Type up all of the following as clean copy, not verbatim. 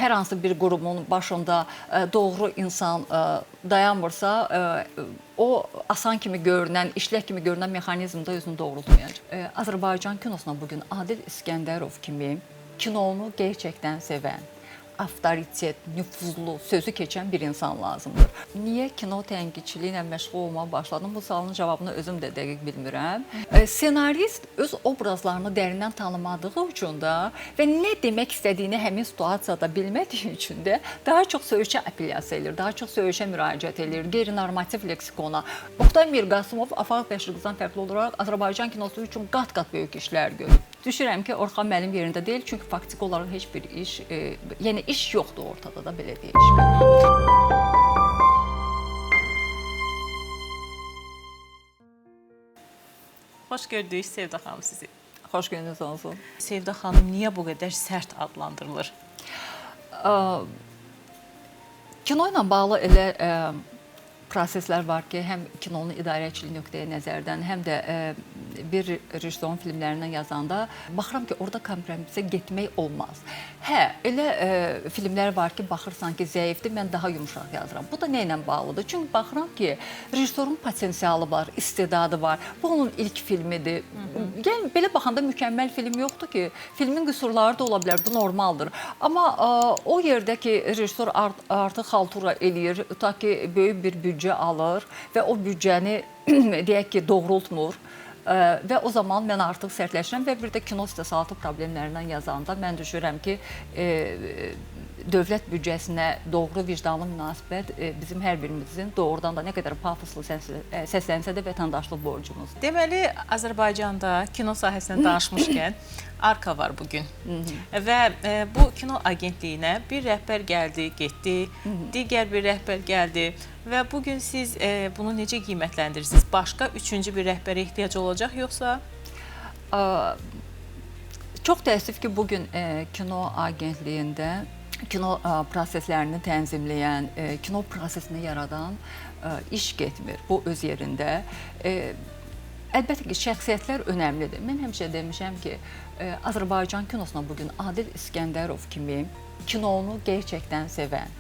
hər hansı bir qurumun başında doğru insan dayanmırsa, o asan kimi görünən, işlək kimi görünən mexanizmdə özünü doğrultmayacaq. Azərbaycan kinosuna bugün Adil İskəndərov kimi kinonu gerçəkdən sevən, avtoritet, nüfuzlu, sözü keçən bir insan lazımdır. Niyə kino tənqidçiliyi ilə məşğul olmağa başladım? Bu sualın cavabını özüm də dəqiq bilmirəm. Senarist öz obrazlarını dərindən tanımadığı üçün də və nə demək istədiyini həmin situasiyada bilmədiyi üçün də daha çox söyüşə apellyasiya edir, daha çox söyüşə müraciət edir, qeyri-normativ leksikona. Oktay Mirqasımov Afaq Bəşirqızdan fərqli olaraq Azərbaycan kinosu üçün qat-qat böyük işlər görüb. Düşürəm ki, Orxan müəllim yerində deyil, çünki faktiki olaraq heç bir iş, yəni iş yoxdur ortada da, belə deyək. Xoş gördük Sevda xanım sizi. Xoş gününüz olsun. Sevda xanım niyə bu qədər sərt adlandırılır? Kino ilə bağlı elə proseslər var ki, həm kinonun idarəçiliyi nöqteyi nəzərdən, həm də bir rejissorun filmlərindən yazanda baxıram ki, orada kompromisə getmək olmaz. Hə, elə filmlər var ki, baxırsan ki, zəifdir, mən daha yumuşaq yazıram. Bu da nə ilə bağlıdır? Çünki baxıram ki, rejissorun potensialı var, istedadı var. Bu onun ilk filmidir. Yəni, belə baxanda mükəmməl film yoxdur ki, filmin qüsurları da ola bilər, bu normaldır. Amma o yerdə ki, rejissor artıq xaltura eləyir, ta ki, böyük bir büdcə alır və o büdcəni, deyək ki, doğrultmur. Və o zaman mən artıq sərtləşirəm və bir də kino istehsalatı problemlərindən yazanda mən düşünürəm ki, dövlət büdcəsinə doğru vicdanlı münasibət bizim hər birimizin doğrudan da nə qədər pafoslu səslənsə də vətəndaşlıq borcumuz. Deməli, Azərbaycanda kino sahəsindən danışmışkən Arka var bugün və bu kino agentliyinə bir rəhbər gəldi, getdi, digər bir rəhbər gəldi və bugün siz bunu necə qiymətləndirirsiniz? Başqa üçüncü bir rəhbərə ehtiyac olacaq yoxsa? Çox təəssüf ki, bugün kino agentliyində kino proseslərini tənzimləyən, kino prosesini yaradan iş getmir. Bu öz yerində. Əlbəttə ki, şəxsiyyətlər önəmlidir. Mən həmişə demişəm ki, Azərbaycan kinosuna bugün Adil İskəndərov kimi kinonu gerçəkdən sevən,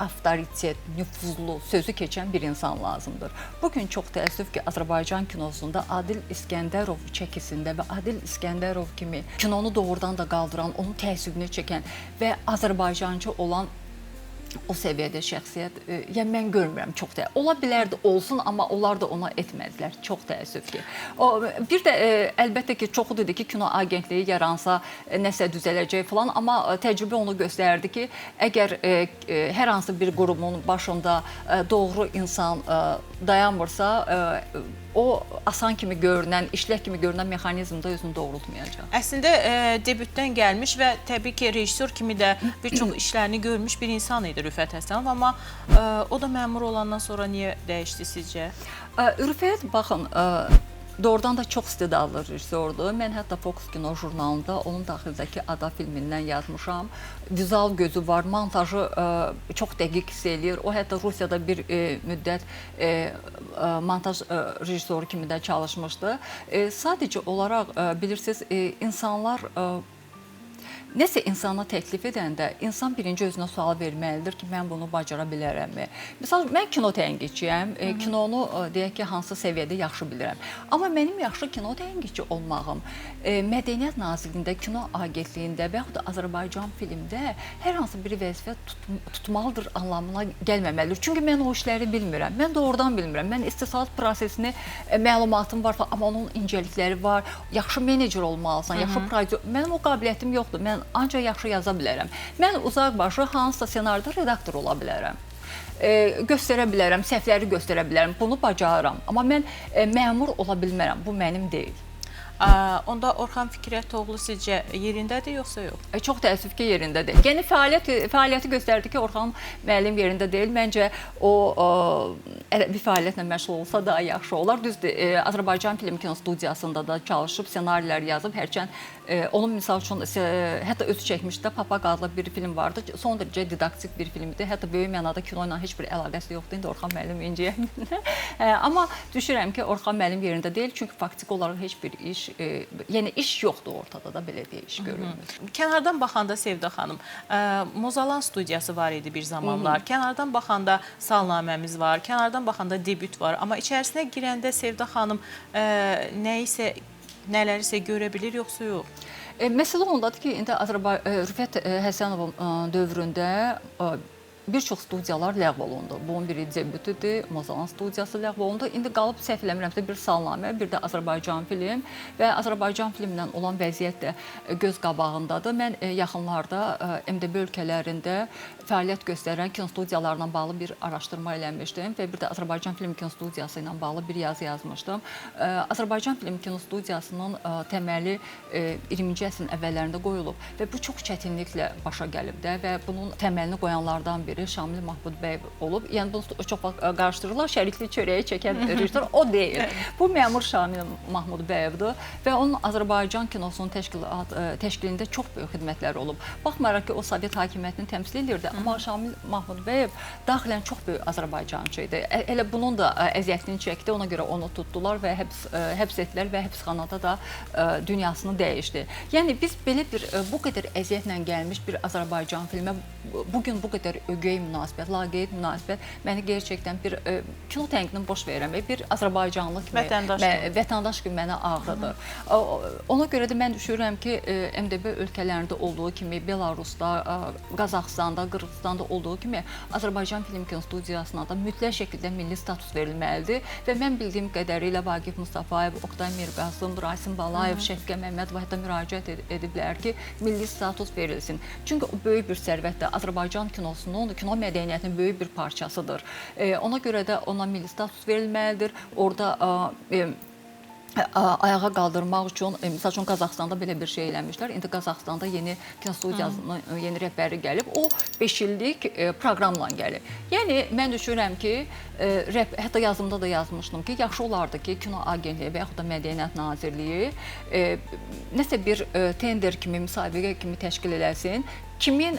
avtoritet, nüfuzlu, sözü keçən bir insan lazımdır. Bugün çox təəssüf ki, Azərbaycan kinosunda Adil İskəndərov çəkisində və Adil İskəndərov kimi kinonu doğrudan da qaldıran, onun təəssübünü çəkən və Azərbaycancı olan o səviyyədə şəxsiyyət, yəni mən görmürəm çox da. Ola bilərdi, olsun, amma onlar da ona etmədilər. Çox təəssüf ki. Bir də əlbəttə ki, çoxu dedi ki, kino agentliyi yaransa nəsə düzələcək falan, amma təcrübə onu göstərdi ki, əgər hər hansı bir qurumun başında doğru insan dayanmırsa, o asan kimi görünən, işlək kimi görünən mexanizmdə özünü doğrultmayacaq. Əslində debütdən gəlmiş və təbii ki, rejissor kimi də bir çox işlərini görmüş bir insan idi Rüfət Həsənov, amma o da məmur olandan sonra niyə dəyişdi sizcə? Rüfət, baxın, doğrudan da çox istedadlı rejissordur. Mən hətta Fox Kino jurnalında onun daxildəki Ada filmindən yazmışam. Vizual gözü var, montajı çox dəqiq hiss eləyir. O hətta Rusiyada bir müddət montaj rejissoru kimi də çalışmışdı. Sadəcə olaraq bilirsiniz, insanlar nəsə insana təklif edəndə insan birinci özünə sual verməlidir ki, mən bunu bacara bilərəmmi? Məsələn, mən kino tənqidçiyəm, kinonu deyək ki, hansı səviyyədə yaxşı bilirəm. Amma mənim yaxşı kino tənqidçi olmağım Mədəniyyət Nazirliyində, kino agentliyində və yaxud da Azərbaycan filmdə hər hansı bir vəzifə tutmalıdır anlamına gəlməməlidir. Çünki mən o işləri bilmirəm, mən doğrudan bilmirəm. Mən istehsalat prosesini məlumatım var, amma onun incəlikləri var. Yaxşı menecer olmalısan, yaxşı prodüser. Mənim o qabiliyyətim yoxdur. Mən ancaq yaxşı yaza bilərəm. Mən uzaqbaşı hansısa ssenarida redaktor ola bilərəm. Göstərə bilərəm, səhvləri göstərə bilərəm. Bunu bacarıram. Amma mən məmur ola bilmərəm. Bu mənim deyil. Onda Orxan Fikrətoğlu sizcə yerindədir yoxsa yox? Çox təəssüf ki, yerindədir. Yəni fəaliyyəti göstərdi ki, Orxan müəllim yerində deyil. Məncə o bir fəaliyyətlə məşğul olsa daha yaxşı olar. Düzdür, Azərbaycan Film Kino Studiyasında da çalışıb, ssenarilər yazıb, hərçənd onun misal üçün hətta özü çəkmişdi, Papaq adlı bir film vardı. Son dərəcə didaktik bir film idi. Hətta böyük mənada kino ilə heç bir əlaqəsi yoxdur. İndi Orxan müəllim incəyə. Amma düşünürəm ki, Orxan müəllim yerində deyil, çünki faktiki olaraq heç bir iş iş, yəni iş yoxdur ortada da, belə deyək, iş görülmür. Kənardan baxanda Sevda xanım, Mozalan studiyası var idi bir zamanlar. Kənardan baxanda Salnaməmiz var, kənardan baxanda debüt var. Amma içərisinə girəndə Sevda xanım nələrisə görə bilir, yoxsa yox? Məsələ ondadır ki, indi Rüfət Həsənovun dövründə bir çox studiyalar ləğv olundu. Bunun biri debütüdür, Mozalan studiyası ləğv olundu. İndi qalıb səhv eləmirəmsə bir Salnamə, bir də Azərbaycan film və Azərbaycan filmlə olan vəziyyət də göz qabağındadır. Mən yaxınlarda MDB ölkələrində fəaliyyət göstərən kinostudiyalarla bağlı bir araşdırma eləmişdim və bir də Azərbaycan film kinostudiyası ilə bağlı bir yazı yazmışdım. Azərbaycan film kinostudiyasının təməli 20-ci əsrin əvvəllərində qoyulub və bu çox çətinliklə başa gəlib də və bunun təməlini qoyanlardan biri Şamil Mahmudbəyev olub. Yəni bunu çox vaxt qarışdırırlar. Şərikli çörəyi çəkən rejissor o deyil. Bu məmur Şamil Mahmudbəyevdir və onun Azərbaycan kinosunun təşkilində çox böyük xidmətləri olub. Baxmayaraq ki, o Sovet hakimiyyətini təmsil edirdi, amma Şamil Mahmudbəyev daxilən çox böyük Azərbaycançı idi. Elə bunun da əziyyətini çəkdi, ona görə onu tutdular və həbs etdilər və həbsxanada da dünyasını dəyişdi. Yəni biz belə bir bu qədər əziyyətlə gəlmiş bir Azərbaycan filmə bugün bu qədər ögey münasibət, laqeyd münasibət məni gerçəkdən bir kino tənqidini boş verirəm. Bir Azərbaycanlı kimi, vətəndaş kimi mənə ağrıdır. Ona görə də mən düşünürəm ki, MDB ölkələrində olduğu kimi, Belarusda, Qazaxıstanda, Qırğızstanda olduğu kimi Azərbaycan film kinostudiyasına da mütləq şəkildə milli status verilməlidir və mən bildiyim qədərilə Vaqif Mustafayev, Oqtay Mirqasım, Rasim Balayev, Şəfiqə Məmmədova hətta müraciət ediblər ki, milli status verilsin. Çünki o böyük bir sərvətdir. Azərbaycan kinosunun, kino mədəniyyətinin böyük bir parçasıdır. Ona görə də ona milli status verilməlidir. Orada ayağa qaldırmaq üçün, misal üçün Qazaxstanda belə bir şey eləmişlər. İndi Qazaxstanda yeni kinostudiyasının yeni rəhbəri gəlib. O 5 illik proqramla gəlib. Yəni, mən düşünürəm ki, hətta yazımda da yazmışdım ki, yaxşı olardı ki, Kino Agentliyi və yaxud da Mədəniyyət Nazirliyi nəsə bir tender kimi, müsabiqə kimi təşkil eləsin. Kimin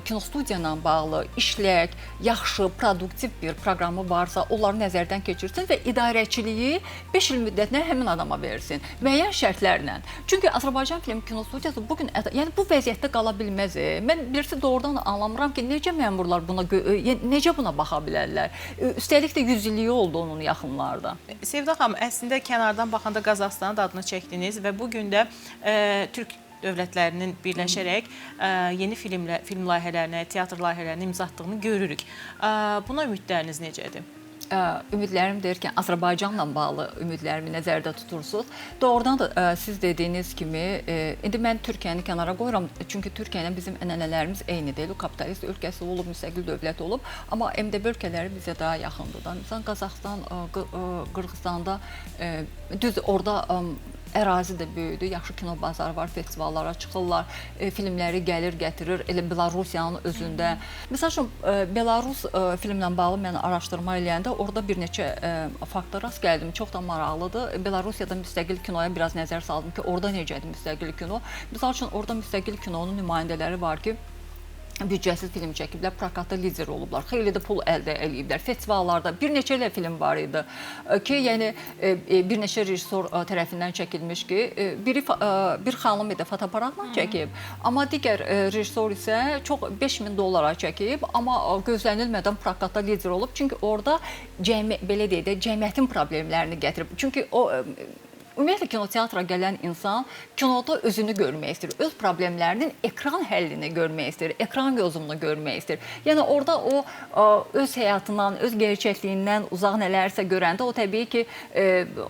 kinostudiya ilə bağlı işlək, yaxşı, produktiv bir proqramı varsa, onları nəzərdən keçirsin və idarəçiliyi 5 il müddətinə həmin adama versin. Müəyyən şərtlərlə. Çünki Azərbaycan film kinostudiyası bugün, yəni bu vəziyyətdə qala bilməz. Mən birisi doğrudan anlamıram ki, necə məmurlar necə buna baxa bilərlər? Üstəlik də 100 illiyi oldu onun yaxınlarda. Sevda xanım, əslində kənardan baxanda Qazaxıstanın adını çəkdiniz və bugün də Türk dövlətlərinin birləşərək yeni film layihələrinə, teatr layihələrinə imza atdığını görürük. Buna ümidləriniz necədir? Ümidlərim deyir ki, Azərbaycanla bağlı ümidlərimi nəzərdə tutursunuz. Doğrudan da siz dediyiniz kimi, indi mən Türkiyəni kənara qoyuram, çünki Türkiyə ilə bizim ənənələrimiz eyni deyil. O kapitalist ölkəsi olub, müstəqil dövlət olub, amma MDB ölkələri bizə daha yaxındır. Məsələn, Qazaxıstan, Qırğızstanda düz orada ərazi də böyüdür, yaxşı kino bazarı var, festivallara çıxırlar, filmləri gəlir, gətirir, elə Belarusiyanın özündə. Məsəl üçün, Belarus filmlə bağlı mən araşdırma eləyəndə orada bir neçə fakta rast gəldim, çox da maraqlıdır. Belarusiyada müstəqil kinoya biraz nəzər saldım ki, orada necədir müstəqil kino. Məsəl üçün, orada müstəqil kinonun nümayəndələri var ki, büdcəsiz film çəkiblər, prokatda lider olublar, xeyli də pul əldə ediblər. Festivallarda bir neçə ilə film var idi ki, yəni bir neçə rejissor tərəfindən çəkilmiş ki, bir xanım idi fotoaparatla çəkib, amma digər rejissor isə çox $5.000 çəkib, amma gözlənilmədən prokatda lider olub. Çünki orada belə deyək də cəmiyyətin problemlərini gətirib. Çünki o ümumiyyətlə kinoteatra gələn insan kinoda özünü görmək istəyir, öz problemlərinin ekran həllini görmək istəyir, ekran yozumunu görmək istəyir. Yəni orada o öz həyatından, öz gerçəkliyindən uzaq nələrsə görəndə o təbii ki,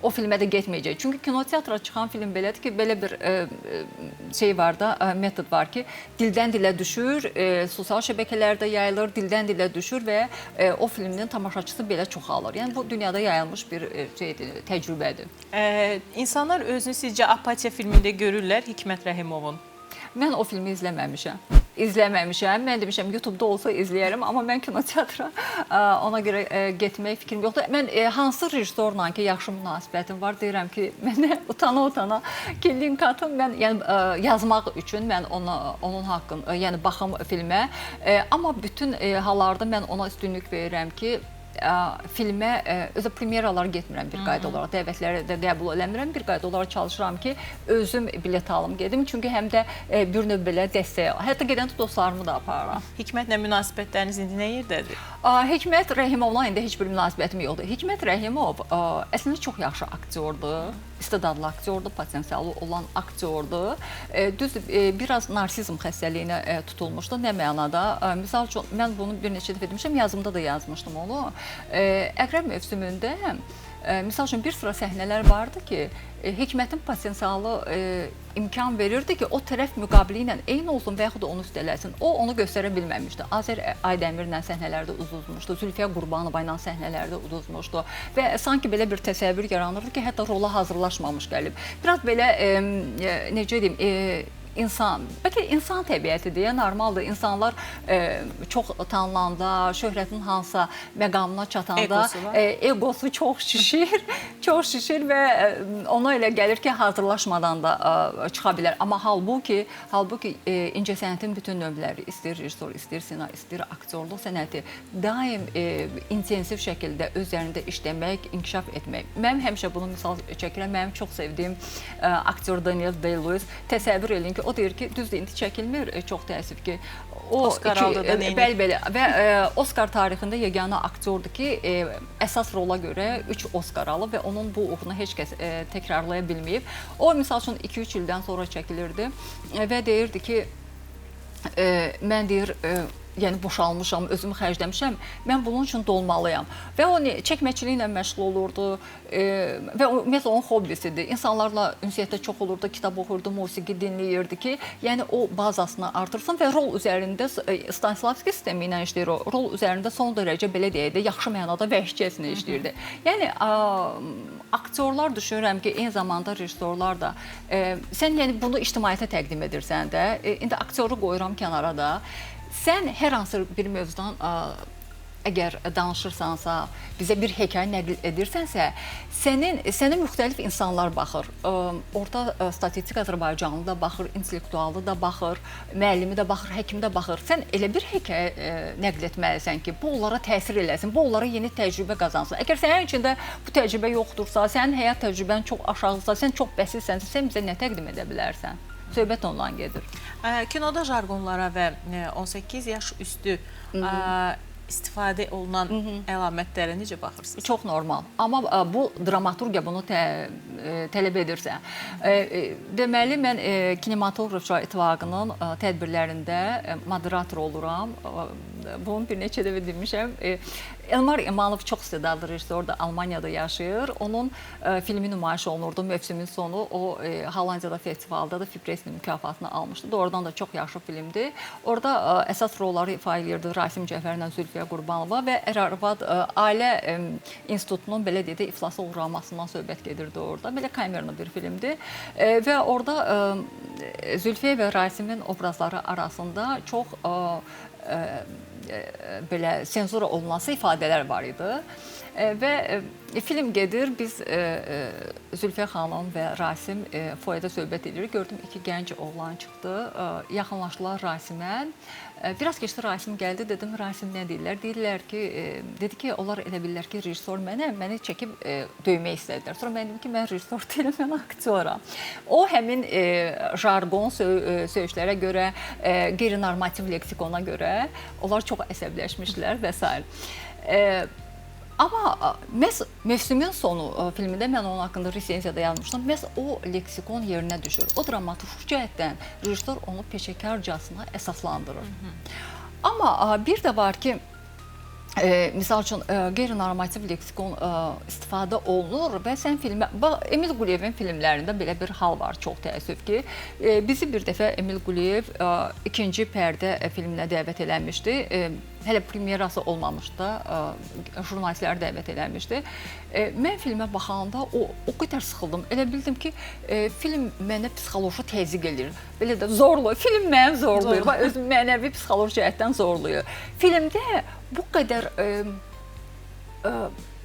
o filmə də getməyəcək. Çünki kinoteatra çıxan film belədir ki, belə bir şey var da, metod var ki, dildən dilə düşür, sosial şəbəkələrdə yayılır, dildən dilə düşür və o filmin tamaşaçısı belə çoxalır. Yəni bu dünyada yayılmış bir təcrübədir. İnsanlar özünü sizcə Apatiya filmində görürlər Hikmət Rəhimovun? Mən o filmi izləməmişəm. Mən demişəm, YouTube-da olsa izləyərəm, amma mən kinoteatra ona görə getmək fikrim yoxdur. Mən hansı rejissorla ki, yaxşı münasibətim var, deyirəm ki, mənə utana-utana ki, link atım, mən yazmaq üçün mən onun haqqını, yəni baxım filmə. Amma bütün hallarda mən ona üstünlük verirəm ki, filmə özə premyeralar getmirəm bir qayda olaraq, dəvətləri də qəbul eləmirəm, bir qayda olaraq çalışıram ki, özüm bilet alım gedim, çünki həm də bir növ belə dəstək, hətta gedəndə dostlarımı da aparıram. Hikmətlə münasibətləriniz indi nə yerdədir? Hikmət Rəhimovla indi heç bir münasibətim yoxdur. Hikmət Rəhimov əslində çox yaxşı aktyordur, istedadlı aktyordur, potensialı olan aktyordur. Düzdür, biraz narsizm xəstəliyinə tutulmuşdu. Nə mənada? Misal üçün, mən bunu bir neçə dəfə demişəm, yazımda da yazmışdım onu. Əqrəb mövsümündə, misal üçün, bir sıra səhnələr vardı ki, Hikmətin potensialı imkan verirdi ki, o tərəf müqabili ilə eyni olsun və yaxud da onu üstələsin. O, onu göstərə bilməmişdi. Azər Aydəmirlə səhnələrdə uduzmuşdu, Zülfiyə Qurbanova ilə səhnələrdə uduzmuşdu və sanki belə bir təsəvvür yaranırdı ki, hətta rola hazırlaşmamış gəlib. Biraz belə, necə deyim, bəlkə insan təbiətidir, normaldır. İnsanlar çox tanınanda, şöhrətin hansısa məqamına çatanda egosu çox şişir və ona elə gəlir ki, hazırlaşmadan da çıxa bilər. Amma halbuki incəsənətin bütün növləri, istər rejissor, istər ssenari, istər aktyorluq sənəti daim intensiv şəkildə özlərində işləmək, inkişaf etmək. Mən həmişə bunu misal çəkirəm. Mənim çox sevdiyim aktyor Daniel Day-Lewis təsəvvür edin ki, o deyir ki, düzdür, indi çəkilmir, çox təəssüf ki, Oscar aldı da neyini? Bəli, və Oscar tarixində yeganə aktyordur ki, əsas rola görə 3 Oscar alıb və onun bu uğrunu heç kəs təkrarlaya bilməyib. O, misal üçün, 2-3 ildən sonra çəkilirdi və deyirdi ki, mən deyir, yəni boşalmışam, özümü xərcləmişəm, mən bunun üçün dolmalıyam. Və o çəkməçiliklə məşğul olurdu və ümumiyyətlə onun hobbisidir. İnsanlarla ünsiyyətdə çox olurdu, kitab oxurdu, musiqi dinləyirdi ki, yəni o bazasını artırsın və rol üzərində, Stanislavski sistemi ilə işləyir o, rol üzərində son dərəcə, belə deyək də, yaxşı mənada vəhşicəsinə işləyirdi. Yəni, aktyorlar düşünürəm ki, eyni zamanda rejissorlar da, sən yəni bunu ictimaiyyətə təqdim edirsən də, indi aktyoru qoyuram kənara da, sən hər hansı bir mövzudan əgər danışırsansa, bizə bir hekayə nəql edirsənsə, sənə müxtəlif insanlar baxır. Orta statistik Azərbaycanlı da baxır, intellektualı da baxır, müəllimi də baxır, həkimi də baxır. Sən elə bir hekayə nəql etməlisən ki, bu onlara təsir eləsin, bu onlara yeni təcrübə qazansın. Əgər sənin içində bu təcrübə yoxdursa, sənin həyat təcrübən çox aşağıdırsa, sən çox bəsilsənsə, sən bizə nə təqdim edə bilərsən? Söhbət ondan gedir. Kinoda jargonlara və 18 yaş üstü istifadə olunan əlamətlərə necə baxırsınız? Çox normal. Amma bu dramaturgiya bunu tələb edirsə. Deməli, mən Kinematografçılar İttifaqının tədbirlərində moderator oluram. Bunu bir neçə dəfə demişəm. Elmar İmanov çox istedadlı rejissordur, Almaniyada yaşayır. Onun filmi nümayiş olunurdu mövsümün sonu. O Hollandiyada festivalda da Fipresni mükafatını almışdı. Doğrudan da çox yaxşı filmdir. Orada əsas rolları ifa edirdi Rasim Cəfərlə Zülfiyə Qurbanova və Ər-Arvad Ailə İnstitutunun belə deyək də iflasa uğramasından söhbət gedirdi orada. Belə kamerunlu bir filmdir. Və orada Zülfiyə və Rasimin obrazları arasında çox belə senzura olunması ifadələr var idi və film gedir, biz Zülfiyə xanım və Rasim foyada söhbət edirik, gördüm iki gənc oğlan çıxdı, yaxınlaşdılar Rasimə, biraz keçdi Rasim gəldi, dedim Rasim nə deyirlər, deyirlər ki, dedi ki, onlar elə bilirlər ki, rejissor məni çəkib döymək istədilər, sonra mən dedim ki, mən rejissor deyiləm, mən aktyoram. O həmin jargon söyüşlərə görə, qeyri-normativ leksikona görə, onlar çox əsəbləşmişdilər və s. Amma məhz mövsümün sonu filmində mən onun haqqında resensiyada yazmışdım. Məhz o leksikon yerinə düşür. O dramaturji cəhətdən rejissor onu peşəkarcasına əsaslandırır. Amma bir də var ki, misal üçün qeyri-normativ leksikon istifadə olunur və sən filmə, Emil Quliyevin filmlərində belə bir hal var, çox təəssüf ki, bizi bir dəfə Emil Quliyev ikinci pərdə filminə dəvət eləmişdi. Hələ premyerası olmamışdı da, jurnalistləri dəvət eləmişdi. Mən filmə baxanda o qədər sıxıldım. Elə bildim ki, film mənə psixoloji təzyiq edir. Belə də zorluyor. Film məni zorluyur. Öz mənəvi psixoloji cəhətdən zorluyur. Filmdə bu qədər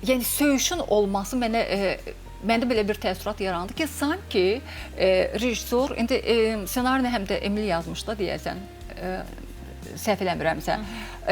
yəni söyüşün olması məndə belə bir təəssürat yarandı ki, sanki rejissor, indi ssenarini həm də Emil yazmış da deyəsən, səhv eləmirəmsə.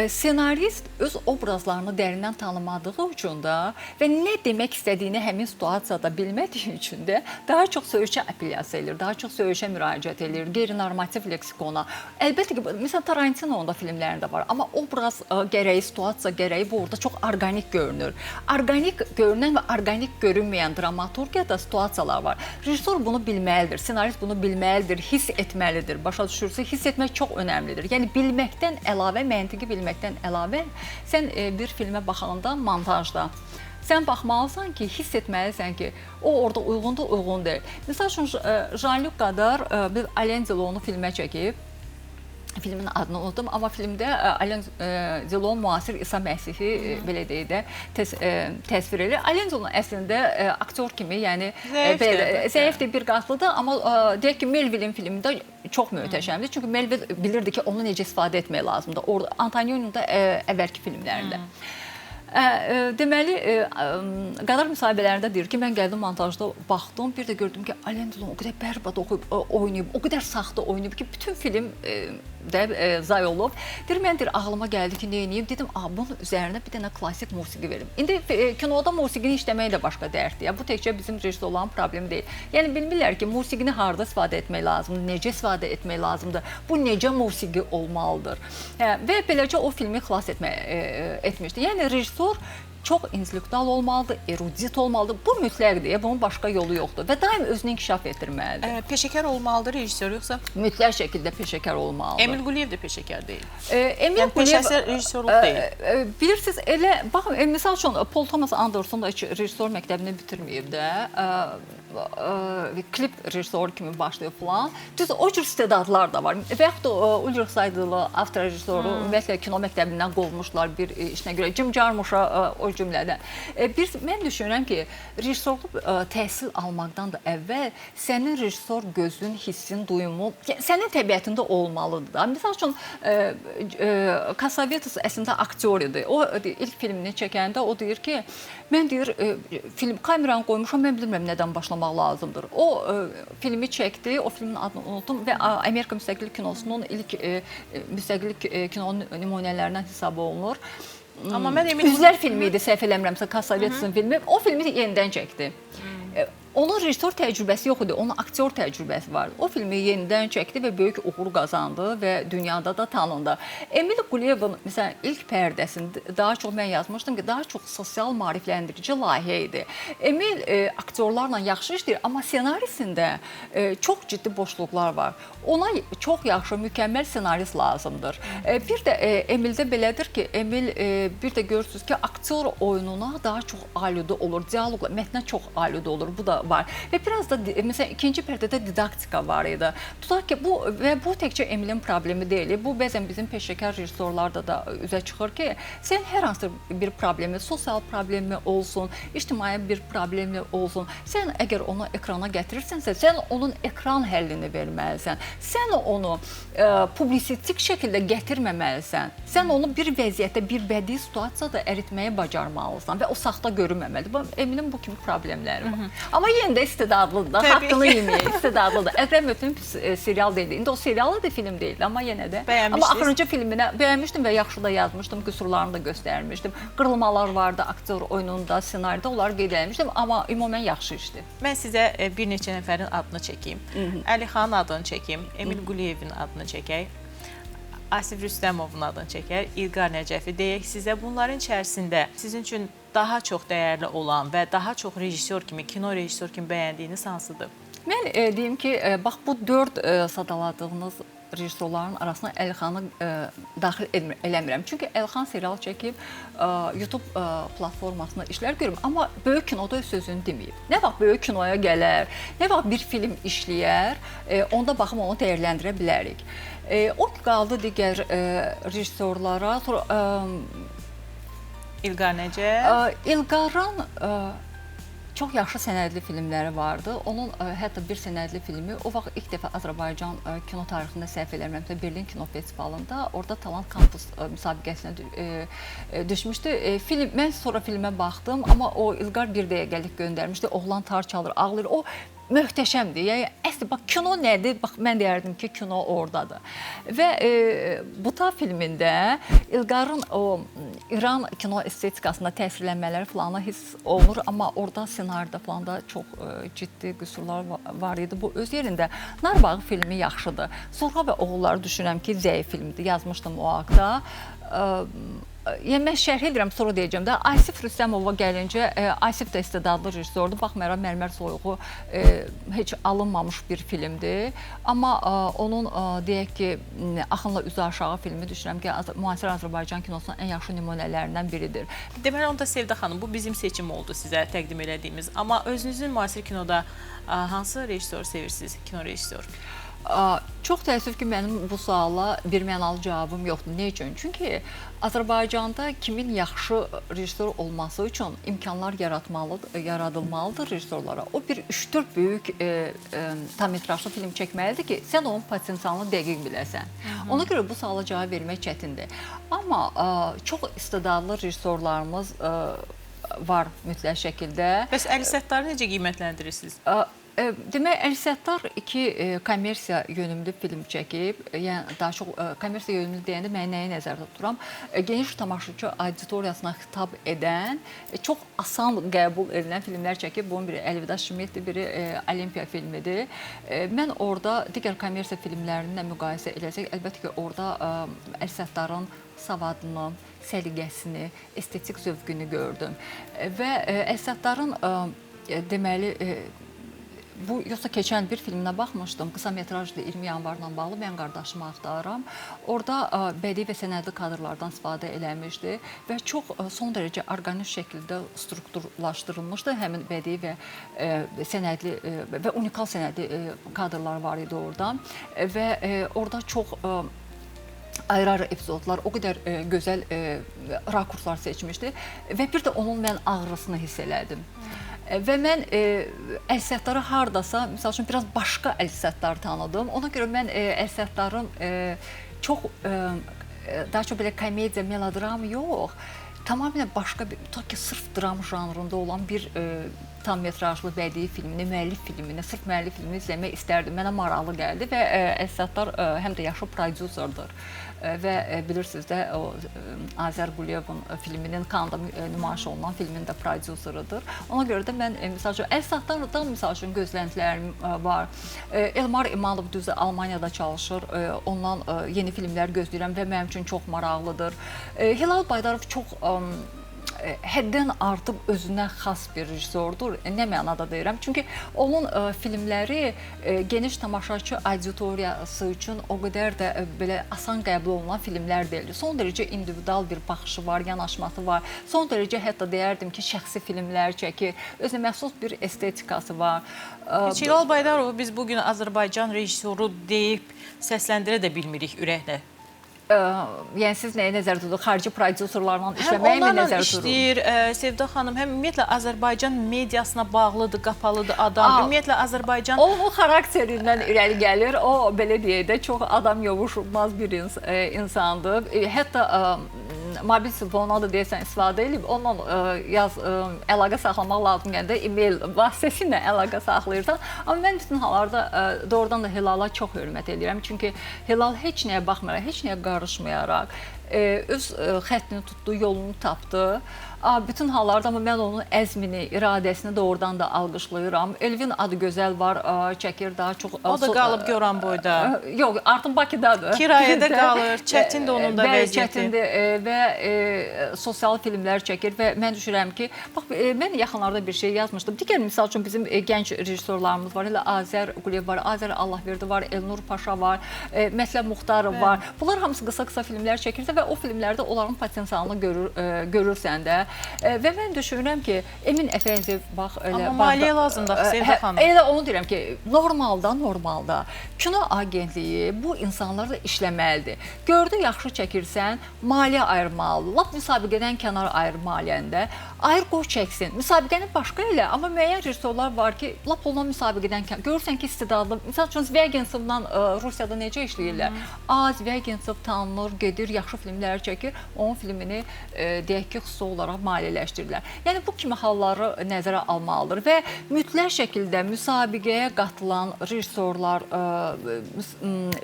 Ssenarist öz obrazlarını dərindən tanımadığı üçün də və nə demək istədiyini həmin situasiyada bilmədiyi üçün də daha çox söyüşə apellyasiya edir, daha çox söyüşə müraciət edir, qeyri-normativ leksikona. Əlbəttə ki, məsələn Tarantino'nun da filmlərində var, amma obraz gərəyi, situasiya gərəyi bu orada çox orqanik görünür. Orqanik görünən və orqanik görünməyən dramaturgiyada situasiyalar var. Rejissor bunu bilməlidir, ssenarist bunu bilməlidir, hiss etməlidir. Başa düşürsünüz, hiss etmək çox önəmlidir. Yəni bilməkdən əlavə, məntiqi bilməkdən əlavə sən bir filmə baxanda montajda sən baxmalısan ki, hiss etməlisən ki, o orada uyğundur, uyğun deyil. Məsəl üçün Jean-Luc Godard bir Alain Delon'u filmə çəkib. Filmin adını unutdum, amma filmdə Alain Delon müasir İsa Məsihi belə deyək də təsvir edir. Alain Delon əslində aktyor kimi, yəni zəifdir, bir qatlıdır, amma deyək ki, Melville'in filmində çox möhtəşəmdir. Çünki Melville bilirdi ki, onu necə istifadə etmək lazımdır. Antonio'nun da əvvəlki filmlərində. Deməli, Qadar müsahibələrində deyir ki, mən gəldim montajda baxdım, bir də gördüm ki, Alain Delon o qədər bərbad oynayıb, o qədər saxta oynayıb ki, bütün film zay olub. Deyir, mən ağlıma gəldi ki, nə edeyim? Dedim, bunun üzərinə bir dənə klassik musiqi verim. İndi kinoda musiqini işləmək də başqa dərddir. Bu təkcə bizim rejissorların problemi deyil. Yəni, bilmirlər ki, musiqini harada istifadə etmək lazımdır, necə istifadə etmək lazımdır, bu necə musiqi olmalıdır. Və beləcə o filmi xilas etmişdir. Yəni, rejissor çox intellektual olmalıdır, erudit olmalıdır. Bu mütləqdir, bunun başqa yolu yoxdur və daim özünü inkişaf etdirməlidir. Peşəkar olmalıdır rejissor, yoxsa? Mütləq şəkildə peşəkar olmalıdır. Emil Quliyev də peşəkar deyil. Yəni, peşəkar rejissorluq deyil. Bilirsiniz, elə, baxın, misal üçün, Paul Thomas Anderson da heç rejissor məktəbini bitirməyib də, klip rejissoru kimi başlayıb falan. Düz o cür istedadlar da var. Və yaxud da Ulrich Seidel, avtor rejissoru, ümumiyyətlə kino məktəbindən qovmuşlar bir işinə görə. Jim Jarmusch'a o cümlədən. Mən düşünürəm ki, rejissorluq təhsil almaqdan da əvvəl sənin rejissor gözün, hissin, duyumun, sənin təbiətində olmalıdır da. Misal üçün, Cassavetes əslində aktyor idi. O ilk filmini çəkəndə o deyir ki, mən deyir, kameranı qoymuşam, mən bilmirəm nədən başlamaq lazımdır. O filmi çəkdi, o filmin adını unutdum və Amerika müstəqillik kinosunun ilk müstəqillik kino nümunələrindən hesab olunur. Üzlər filmi idi, səhv eləmirəmsə, Cassavetes'in filmi. O filmi yenidən çəkdi. Onun rejissor təcrübəsi yox idi, onun aktyor təcrübəsi var. O filmi yenidən çəkdi və böyük uğur qazandı və dünyada da tanındı. Emil Quliyevin məsələn ilk pərdəsində daha çox mən yazmışdım ki, daha çox sosial maarifləndirici layihə idi. Emil aktyorlarla yaxşı işləyir, amma ssenarisində çox ciddi boşluqlar var. Ona çox yaxşı, mükəmməl ssenarist lazımdır. Bir də Emildə belədir ki, Emil bir də görürsünüz ki, aktyor oyununa daha çox alüdə olur, dialoqla, mətnə çox alüdə olur. Bu da var. Və biraz da, məsələn, ikinci pərdədə didaktika var idi. Tutaq ki, bu təkcə Emilin problemi deyil. Bu, bəzən bizim peşəkar rejissorlarda da üzə çıxır ki, sən hər hansı bir problemi, sosial problemi olsun, ictimai bir problemi olsun, sən əgər onu ekrana gətirirsənsə, sən onun ekran həllini verməlisən. Sən onu publisistik şəkildə gətirməməlisən. Sən onu bir vəziyyətdə, bir bədii situasiyada əritməyi bacarmalısan və o saxta görünməməlidir. Emilin bu kimi problemləri var. Amma yenə də istedadlıdır da, haqqını yeməyək, istedadlıdır. Əqrəb Möfün serial deyildi. İndi o serialı da film deyildi, amma yenə də. Amma axırıncı filminə bəyənmişdim və yaxşı da yazmışdım, qüsurlarını da göstərmişdim. Qırılmalar vardı aktyor oyununda, ssenaride, onları qeyd eləmişdim, amma ümumən yaxşı işdir. Mən sizə bir neçə nəfərin adını çəkeyim. Əlixanın adını çəkeyim, Emil Quliyevin adını çəkək, Asif Rüstəmovun adını çəkək, İlqar Nəcəfi deyək. Sizə bunların içərisində sizin üçün daha çox dəyərli olan və daha çox rejissor kimi, kino rejissor kimi bəyəndiyiniz hansıdır? Mən deyim ki, bax bu 4 sadaladığınız rejissorların arasına Əlixanı daxil eləmirəm. Çünki Əlixan serial çəkib, YouTube platformasında işlər görürüm, amma böyük kinoda öz sözünü deməyib. Nə vaxt böyük kinoya gələr, nə vaxt bir film işləyər, onda baxım onu dəyərləndirə bilərik. O qaldı digər rejissorlara. İlqar necə? İlqarın çox yaxşı sənədli filmləri vardı. Onun hətta bir sənədli filmi o vaxt ilk dəfə Azərbaycan kino tarixində səhv eləmirəmsə Berlin Kino Festivalında orada Talant Kampus müsabiqəsinə düşmüşdü. Mən sonra filmə baxdım, amma o İlqar bir dəqiqəlik göndərmişdi. Oğlan tar çalır, ağlayır. O möhtəşəmdir. Yəni əsl bax kino nədir? Bax mən deyərdim ki, kino ordadır. Və Buta filmində İlqarın o İran kino estetikasında təsirlənmələri falanı hiss olunur, amma orada ssenaridə falan da çox ciddi qüsurlar var idi. Bu öz yerində Narbağı filmi yaxşıdır. Zorba və oğulları düşünürəm ki, zəif filmdir. Yazmışdım o haqda. Yəni mən şərh edirəm, sonra deyəcəm də. Asif Rüstəmova gəlincə, Asif də istedadlı rejissordur. Baxmayaraq Mərmər Soyuğu heç alınmamış bir filmdir. Amma onun deyək ki, Axınla üzü aşağı filmi düşünürəm ki, müasir Azərbaycan kinosunun ən yaxşı nümunələrindən biridir. Deməli, onda Sevda xanım, bu bizim seçim oldu sizə təqdim elədiyimiz. Amma özünüzün müasir kinoda hansı rejissoru sevirsiniz, kino rejissoru? Çox təəssüf ki, mənim bu suala birmənalı cavabım yoxdur. Nə üçün? Çünki Azərbaycanda kimin yaxşı rejissor olması üçün imkanlar yaradılmalıdır rejissorlara. O bir 3-4 böyük tam metrajlı film çəkməlidir ki, sən onun potensialını dəqiq biləsən. Ona görə bu suala cavab vermək çətindir. Amma çox istedadlı rejissorlarımız var mütləq şəkildə. Bəs Əli Səttarı necə qiymətləndirirsiniz? Demək, Əli Səttar 2 kommersiya yönümlü film çəkib. Yəni daha çox kommersiya yönümlü deyəndə mən nəyi nəzərdə tuturam? Geniş tamaşaçı auditoriyasına xitab edən, çox asan qəbul edilən filmlər çəkib. Bunun biri Əlvida Şimitdir, biri Olimpiya filmidir. Mən orada digər kommersiya filmlərinlə müqayisə eləsək, əlbəttə ki, orada Əli Səttarın savadını, səliqəsini, estetik zövqünü gördüm. Və Əli Səttarın deməli, bu yoxsa keçən bir filminə baxmışdım. Qısa metrajlı 20 yanvarla bağlı Mən qardaşımı axtarıram. Orada bədii və sənədli kadrlardan istifadə eləmişdi və çox son dərəcə orqanik şəkildə strukturlaşdırılmışdı. Həmin bədii və sənədli və unikal sənədli kadrlar var idi orada və orada çox ayrı-ayrı epizodlar, o qədər gözəl rakurslar seçmişdi və bir də onun mən ağrısını hiss elədim. Və mən Əli Səttarı hardasa, misal üçün, biraz başqa Əli Səttarı tanıdım. Ona görə mən Əli Səttarın çox, daha çox belə komediya, melodram yox, tamamilə başqa bir, tutaq ki, sırf dram janrında olan bir tam metrajlı bədii filmini, müəllif filmini, sırf müəllif filmini izləmək istərdim. Mənə maraqlı gəldi və Əli Səttar həm də yaxşı prodüserdir. Və bilirsiniz də, Azər Quliyevin filminin Kanda nümayiş olunan filmin də prodüseridir. Ona görə də mən, misal üçün, Əli Səttardan misal üçün gözləntilərim var. Elmar İmanov düzü Almaniyada çalışır, ondan yeni filmlər gözləyirəm və mənim üçün çox maraqlıdır. Hilal Baydarov çox həddən artıb özünə xas bir rejissordur. Nə mənada deyirəm? Çünki onun filmləri geniş tamaşaçı auditoriyası üçün o qədər də belə asan qəbul olunan filmlər deyil. Son dərəcə individual bir baxışı var, yanaşması var. Son dərəcə hətta deyərdim ki, şəxsi filmlər çəkir. Özünə məxsus bir estetikası var. Hilal Baydarovu biz bugün Azərbaycan rejissoru deyib səsləndirə də bilmirik ürəklə. Yəni siz nəyə nəzər tuturuq? Xarici prodüserlarla işləməyə mi nəzər tuturuq? İşləyir, Sevda xanım, həm ümumiyyətlə Azərbaycan mediasına bağlıdır, qapalıdır adam. Ümumiyyətlə Azərbaycan... O xarakterindən irəli gəlir. O, belə deyək də, çox adam yovuşulmaz bir insandır. Hətta mobil telefonuna da deyəsən istifadə edib, onunla əlaqə saxlamaq lazım gəndə e-mail vasitəsilə əlaqə saxlayırsan. Amma mən bütün hallarda doğrudan da Hilala çox hörmət edirəm. Çünki Hilal heç nəyə baxmayaraq, heç nəyə qarışmayaraq öz xəttini tutdu, yolunu tapdı. Bütün hallarda amma mən onun əzmini, iradəsini doğrudan da alqışlayıram. Elvin Adıgözəl var, çəkir daha çox... O da qalıb Göran boyda. Yox, artıq Bakıdadır. Kirayədə qalır, çətindir onun da vəziyyəti. Çətindir və sosial filmlər çəkir və mən düşünürəm ki, bax, mən yaxınlarda bir şey yazmışdım. Digər misal üçün bizim gənc rejissorlarımız var, elə Azər Quliyev var, Azər Allahverdi var, Elnur Paşa var, Mətləb Muxtarov var. Bunlar hamısı qısa-qısa filmlər çəkirsə və o filmlərdə onların potensialını görürsən də. Və mən düşünürəm ki, Emin Əfəndiyev, bax, elə... Amma maliyyə lazımdır, Sevda xanım. Elə onu deyirəm ki, normalda kino agentliyi bu insanlarla işləməlidir. Gördü, yaxşı çəkirsən, maliyyə ayırmalıdır. Lap müsabiqədən kənar ayır maliyyəndə. Ayır, qoy çəksin. Müsabiqəni başqa elə, amma müəyyən rejissorlar var ki, lap ondan müsabiqədən kənar. Görürsən ki, istedadlı. Misal üçün, Zviagintsovla Rusiyada necə işləyirlər? Zviagintsov tanınır, gedir, yaxşı filmlər çəkir, onun filmini deyək ki, xüsusi olaraq maliyyələşdirirlər. Yəni bu kimi halları nəzərə almalıdır və mütləq şəkildə müsabiqəyə qatılan rejissorlar,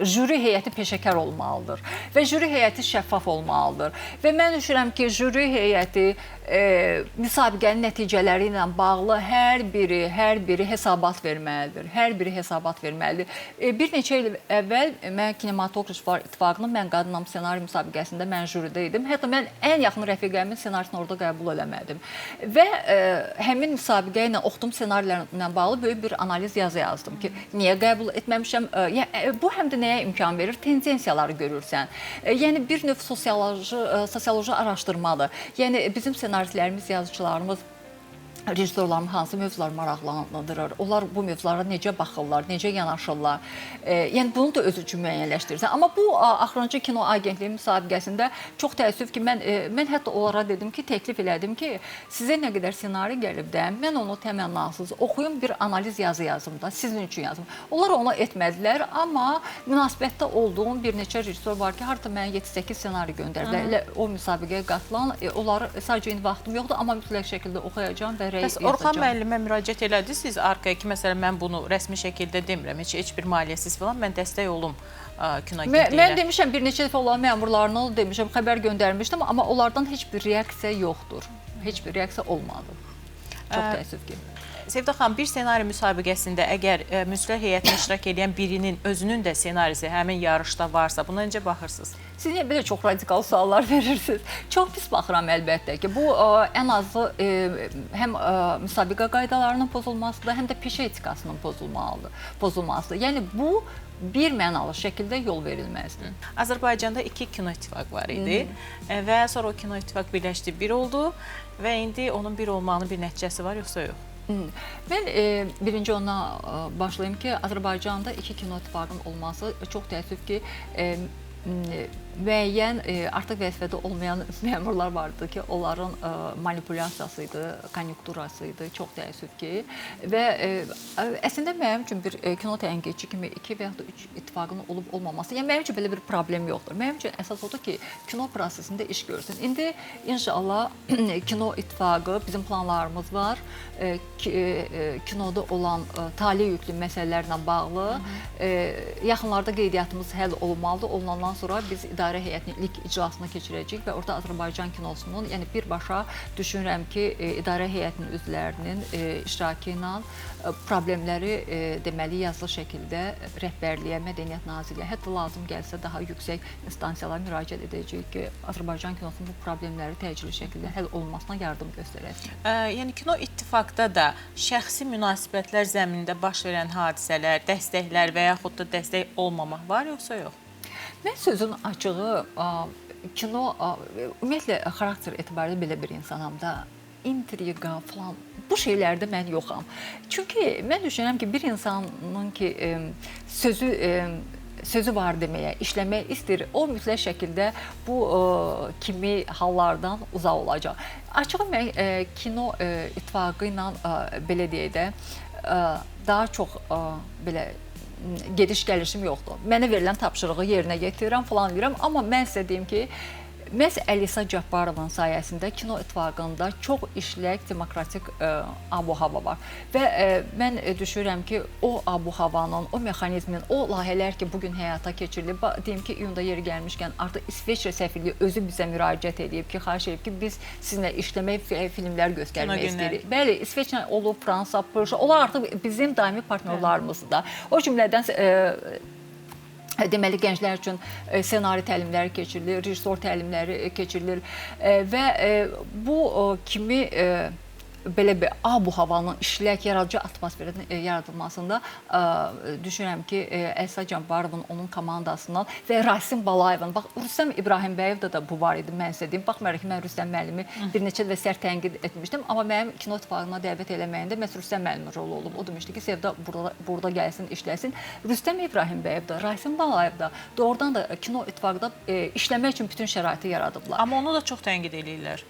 jüri heyəti peşəkar olmalıdır və jüri heyəti şəffaf olmalıdır. Və mən düşünürəm ki, jüri heyəti müsabiqənin nəticələri ilə bağlı hər biri hesabat verməlidir. Hər biri hesabat verməlidir. Bir neçə il əvvəl mən Kinematograflar İttifaqının Mən Qadınam ssenari müsabiqəsində mən jüridə idim. Hətta mən ən yaxın rəfiqəmin ssenarisini orada qəbul eləmədim. Və həmin müsabiqə ilə oxuduğum ssenarilərlə bağlı böyük bir analiz yazı yazdım ki, niyə qəbul etməmişəm? Bu həm də nəyə imkan verir? Tendensiyaları görürsən. Yəni bir növ sosioloji araşdırmadır. Yəni bizim ssenaristlərimiz, yazıçılarımız, rejissorlarımız hansı mövzular maraqlandırır, onlar bu mövzulara necə baxırlar, necə yanaşırlar. Yəni bunu da öz üçün müəyyənləşdirirsən. Amma bu axırıncı kino agentliyi müsabiqəsində çox təəssüf ki, mən hətta onlara dedim ki, təklif elədim ki, sizə nə qədər ssenari gəlib də, mən onu təmənnasız oxuyum, bir analiz yazı yazım da, sizin üçün yazım. Onlar onu etmədilər, amma münasibətdə olduğum bir neçə rejissor var ki, harda mənə 7-8 ssenari göndərdilər. Elə o müsabiqəyə qatılan, onları sadəcə indi vaxtım yoxdur, amma mütləq şəkildə oxuyacağam və Bəs Orxan müəllimə müraciət elədiniz arkaya ki, məsələn, mən bunu rəsmi şəkildə demirəm, heç bir maliyyəsiz falan, mən dəstək olum kino agentliyinə. Mən demişəm, bir neçə dəfə olan məmurlarına demişəm, xəbər göndərmişdim, amma onlardan heç bir reaksiya yoxdur. Heç bir reaksiya olmadı. Çox təəssüf ki. Sevda xanım, bir ssenari müsabiqəsində əgər müsləh heyətində iştirak edən birinin özünün də ssenarisi həmin yarışda varsa, buna necə baxırsınız? Siz niyə belə çox radikal suallar verirsiniz? Çox pis baxıram əlbəttə ki, bu ən azı həm müsabiqə qaydalarının pozulmasıdır, həm də peşə etikasının pozulmasıdır. Yəni bu bir mənalı şəkildə yol verilməzdir. Azərbaycanda 2 kino ittifaq var idi və sonra o kino ittifaq birləşdi, bir oldu və indi onun bir olmağının bir nəticəsi var, yoxsa yox? Mən birinci ona başlayayım ki, Azərbaycanda 2 kino ittifaqının olması çox təəssüf ki, müəyyən artıq vəzifədə olmayan məmurlar vardı ki, onların manipulyasiyası idi, konjunkturası idi, çox təəssüf ki. Və əslində mənim üçün bir kino tənqidçi kimi 2 və yaxud da 3 ittifaqın olub olmaması, yəni mənim üçün belə bir problem yoxdur. Mənim üçün əsas odur ki, kino prosesində iş görsün. İndi inşallah kino ittifaqı, bizim planlarımız var, kinoda olan talih yüklü məsələlərlə bağlı yaxınlarda qeydiyyatımız həll olunmalıdır. Olunandan sonra biz idarə heyətinin ilk iclasını keçirəcəyik və orada Azərbaycan kinosunun, yəni birbaşa düşünürəm ki, idarə heyətinin üzvlərinin iştirakı ilə problemləri deməli yazılı şəkildə rəhbərliyə, Mədəniyyət Nazirliyə, hətta lazım gəlsə daha yüksək instansiyalara müraciət edəcəyik ki, Azərbaycan kinosunun bu problemləri təcili şəkildə həll olunmasına yardım göstərəsin. Yəni kino ittifaqda da şəxsi münasibətlər zəminində baş verən hadisələr, dəstəklər və yaxud da dəstək olmamaq var, yoxsa yox? Mən sözün açığı, kino, ümumiyyətlə, xarakter etibarilə belə bir insanam da, intriqa falan, bu şeylərdə mən yoxam. Çünki mən düşünürəm ki, bir insanın ki, sözü var deməyə, işləmək istəyir, o mütləq şəkildə bu kimi hallardan uzaq olacaq. Açığı mən kino ittifaqı ilə belə deyək də, daha çox belə gediş gəlişim yoxdur. Mənə verilən tapşırığı yerinə yetirirəm, falan deyirəm, amma mən sizə deyim ki, məhz Əlisa Cabbarovun sayəsində kino ittifaqında çox işlək, demokratik abu-hava var. Və mən düşünürəm ki, o abu-havanın, o mexanizmin, o layihələr ki, bugün həyata keçirilib, deyim ki, iyunda yeri gəlmişkən, artıq İsveçrə səfirliyi özü bizə müraciət edib ki, xahiş edib ki, biz sizinlə işləmək, filmlər göstərmək istəyirik. Bəli, İsveçrə olub, Fransa, Polşa, onlar artıq bizim daimi partnyorlarımızdır da. O cümlədən deməli, gənclər üçün ssenari təlimləri keçirilir, rejissor təlimləri keçirilir və bu kimi belə bir abu-havanın işlək, yaradıcı atmosferin yaradılmasında düşünürəm ki, Əlisa Cabbarovun, onun komandasından və Rasim Balayevin, bax, Rüstəm İbrahimbəyevdə də bu var idi, mən sizə deyim. Baxmayaraq ki, mən Rüstəm müəllimi bir neçə və sərt tənqid etmişdim, amma mənim kino ittifaqına dəvət eləməyində məhz Rüstəm müəllimin rolu olub. O demişdi ki, Sevda burada gəlsin, işləsin. Rüstəm İbrahimbəyev də, Rasim Balayev də doğrudan da kino ittifaqda işləmək üçün bütün şəraiti yaradıblar. Amma onu da çox tənqid eləyirlər.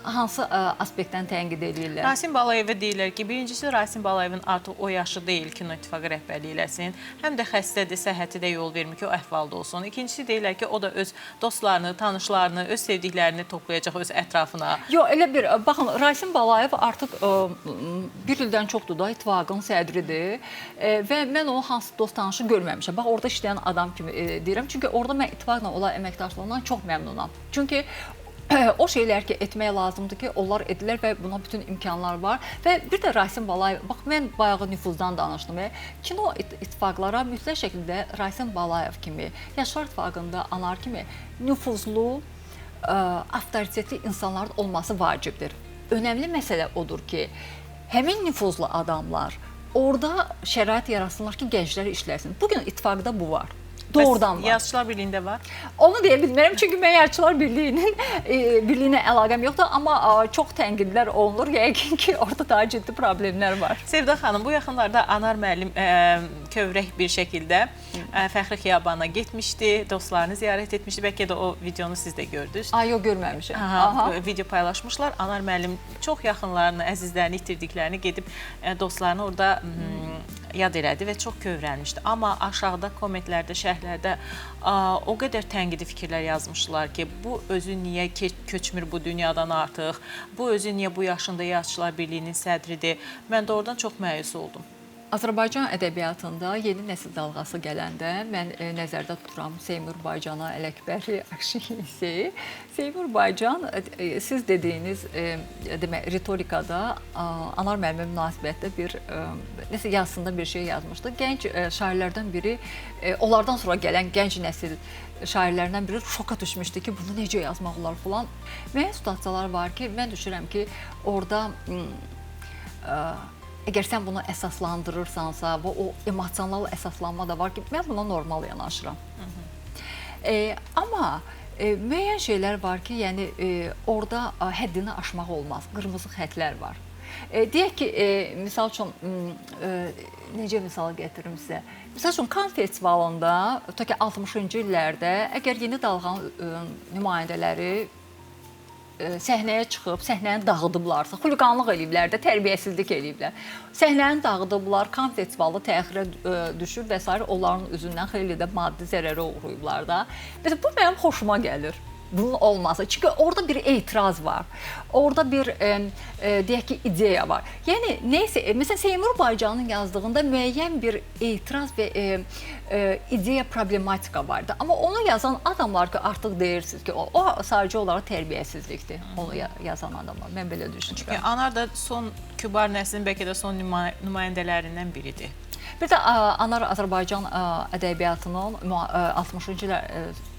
hansı aspektdən tənqid edirlər? Rasim Balayevə deyirlər ki, birincisi Rasim Balayevin artıq o yaşı deyil Kino İttifaqı rəhbərliyi eləsin. Həm də xəstədir, səhhəti də yol vermir ki, o əhvalda olsun. İkincisi deyirlər ki, o da öz dostlarını, tanışlarını, öz sevdiklərini toplayacaq öz ətrafına. Yox, elə bir, baxın, Rasim Balayev artıq bir ildən çoxdur da İttifaqın sədridir və mən o hansı dost tanışı görməmişəm. Bax, orada işləyən adam kimi deyirəm. Çünki orada mən İttifaqla olan əməkdaşlığından çox məmnunam. Çünki o şeylər ki, etmək lazımdır ki, onlar edilir və buna bütün imkanlar var. Və bir də Rasim Balayev, bax, mən bayağı nüfuzdan danışdım. Kino ittifaqlara mütləq şəkildə Rasim Balayev kimi, Yaşlar İttifaqında Anar kimi nüfuzlu, avtoritetli insanların olması vacibdir. Önəmli məsələ odur ki, həmin nüfuzlu adamlar orada şərait yaratsınlar ki, gənclər işləsin. Bugün ittifaqda bu var. Doğrudan var. Yazıçılar Birliyində var. Onu deyə bilmərəm, çünki mən Yazıçılar Birliyinə əlaqəm yoxdur, amma çox tənqidlər olunur. Yəqin ki, orada daha ciddi problemlər var. Sevda xanım, bu yaxınlarda Anar müəllim kövrək bir şəkildə Fəxri Xiyabanına getmişdi, dostlarını ziyarət etmişdi. Bəlkə də o videonu siz də gördünüz. Yox, görməmişəm. Video paylaşmışlar. Anar müəllim çox yaxınlarını, əzizlərini itirdiklərini gedib dostlarını orada yad elədi və çox kövrəlmişdi. Amma aşağıda kommentlərdə, şərhlərdə o qədər tənqidi fikirlər yazmışlar ki, bu özü niyə köçmür bu dünyadan artıq, bu özü niyə bu yaşında Yazıçılar Birliyinin sədridir. Mən də oradan çox məyus oldum. Azərbaycan ədəbiyyatında yeni nəsil dalğası gələndə mən nəzərdə tuturam Seymur Baycanı, Ələkbəri, Akşinisi. Seymur Baycan, siz dediyiniz ritorikada Anar müəllimə münasibətdə bir nəsə yazısında bir şey yazmışdı. Gənc şairlərdən biri, onlardan sonra gələn gənc nəsil şairlərdən biri şoka düşmüşdü ki, bunu necə yazmaq olar falan. Müəyyən situasiyalar var ki, mən düşünürəm ki, orada əgər sən bunu əsaslandırırsansa və o emosional əsaslanma da var ki, mən buna normal yanaşıram. Amma müəyyən şeylər var ki, yəni orada həddini aşmaq olmaz, qırmızı xətlər var. Deyək ki, misal üçün, necə misal gətirim sizə? Misal üçün, Cannes festivalında, ta ki 60-cı illərdə, əgər Yeni Dalğanın nümayəndələri səhnəyə çıxıb, səhnəni dağıdıblarsa, xuliqanlıq eləyiblər də, tərbiyəsizlik eləyiblər. Səhnəni dağıdıblar, Cannes festivalı təxirə düşür və s. onların üzündən xeyli də maddi zərərə uğrayıblar da. Mesela bu mənim xoşuma gəlir. Bunun olması. Çünki orada bir etiraz var. Orada bir deyək ki, ideya var. Yəni neysə, məsələn Seymur Baycanın yazdığında müəyyən bir etiraz və ideya problematika vardı. Amma onu yazan adamlar ki, artıq deyirsiniz ki, o sadəcə olaraq tərbiyəsizlikdir. Onu yazan adamlar. Mən belə düşünürəm. Çünki Anar da son kübar nəslin bəlkə də son nümayəndələrindən biridir. Bir də Anar Azərbaycan ədəbiyyatının 60-cı illər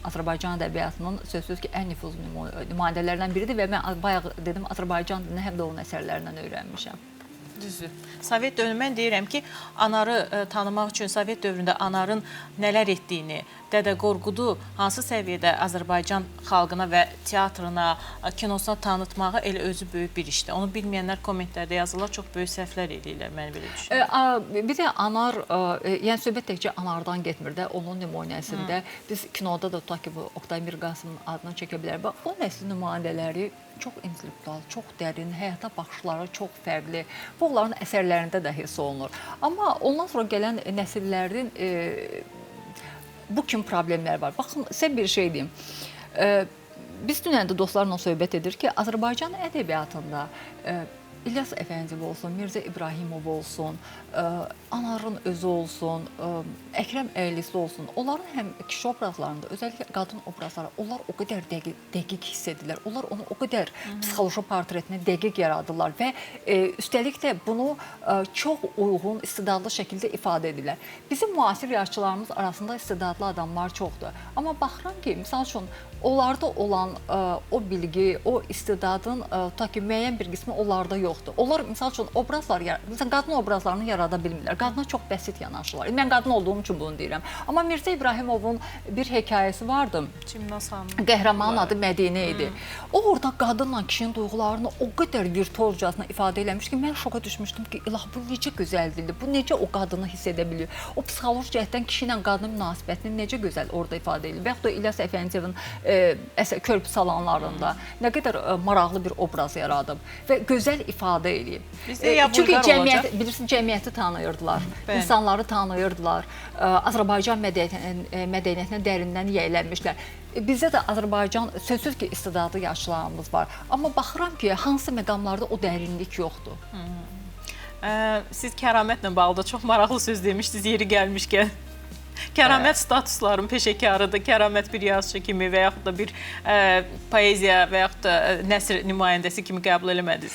Azərbaycan ədəbiyyatının sözsüz ki, ən nüfuzlu nümayəndələrindən biridir və mən bayaq dedim Azərbaycan dilini həm də onun əsərlərindən öyrənmişəm. Düzdür. Sovet dövründə mən deyirəm ki, Anarı tanımaq üçün Sovet dövründə Anarın nələr etdiyini, Dədə Qorqudu hansı səviyyədə Azərbaycan xalqına və teatrına, kinosuna tanıtmağı elə özü böyük bir işdir. Onu bilməyənlər kommentlərdə yazırlar, çox böyük səhvlər edirlər, mən belə düşünürəm. Bir də Anar, yəni söhbət təkcə Anardan getmir də, onun nümunəsində biz kinoda da tutaq ki, bu Oqtay Mirqasımın adını çəkə bilərik. O nəsil nümayəndələri çox intellektual, çox dərin, həyata baxışları çox fərqli. Bu, onların əsərlərində də hiss olunur. Amma ondan sonra gələn nəsillərin bu kimi problemlər var. Baxın, sizə bir şey deyim. Biz dünən də dostlarla söhbət edir ki, Azərbaycan ədəbiyyatında İlyas Əfəndiyev olsun, Mirzə İbrahimov olsun, Anarın özü olsun, Əkrəm Əylisi olsun, onların həm kişi obrazlarında, özəlliklə qadın obrazları, onlar o qədər dəqiq hiss edirlər, onlar onu o qədər psixoloji portretini dəqiq yaradırlar və üstəlik də bunu çox uyğun, istedadlı şəkildə ifadə edirlər. Bizim müasir yazıçılarımız arasında istedadlı adamlar çoxdur. Amma baxıram ki, misal üçün, onlarda olan o bilgi, o istedadın ta ki müəyyən bir qismi onlarda yoxdur. yoxdur. Onlar misal üçün obrazlar, məsələn qadın obrazlarını yarada bilmirlər. Qadına çox bəsit yanaşırlar. Mən qadın olduğum üçün bunu deyirəm. Amma Mirzə İbrahimovun bir hekayəsi vardı. Qəhrəmanın adı Mədinə idi. O orada qadınla kişinin duyğularını o qədər virtuozcasına ifadə eləmiş ki, mən şoka düşmüşdüm ki, ilah bu necə gözəl dildir, bu necə o qadını hiss edə bilir. O psixoloji cəhətdən kişi ilə qadın münasibətini necə gözəl orada ifadə edir. Və yaxud da İlyas Əfəndiyevin körpü salanlarında nə qədər maraqlı bir obraz yaradıb və gözəl ifadə eləyib. Çünki cəmiyyət, bilirsiniz, cəmiyyəti tanıyırdılar, insanları tanıyırdılar, Azərbaycan mədəniyyətinə dərindən yiyələnmişlər. Bizdə də Azərbaycan sözsüz ki, istedadı yaşlılarımız var. Amma baxıram ki, hansı məqamlarda o dərinlik yoxdur. Siz kəramətlə bağlı çox maraqlı söz demişdiniz yeri gəlmişkən. Kəramət statusların peşəkarıdır, kəramət bir yazıcı kimi və yaxud da bir poeziya və yaxud da nəsr nümayəndəsi kimi qəbul eləmədiniz.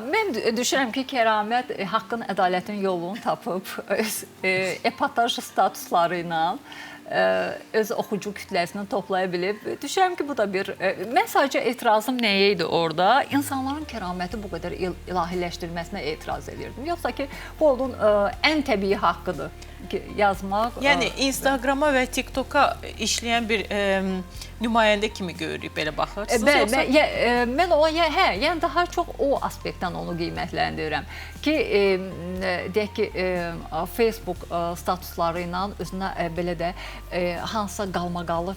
Mən düşünürəm ki, kəramət haqqın, ədalətin yolunu tapıb, öz epataj statusları ilə öz oxucu kütləsini toplaya bilib. Düşünürəm ki, bu da bir... Mən sadəcə etirazım nəyə idi orada? İnsanların kəraməti bu qədər ilahiləşdirməsinə etiraz edirdim. Yoxsa ki, bu onun ən təbii haqqıdır yazmaq. Yəni, Instagrama və TikToka işləyən bir nümayəndə kimi görürük, belə baxırsınız? Mən yəni daha çox o aspektdən onu qiymətləndirirəm ki, deyək ki, Facebook statusları ilə özünə belə də hansısa qalmaqallı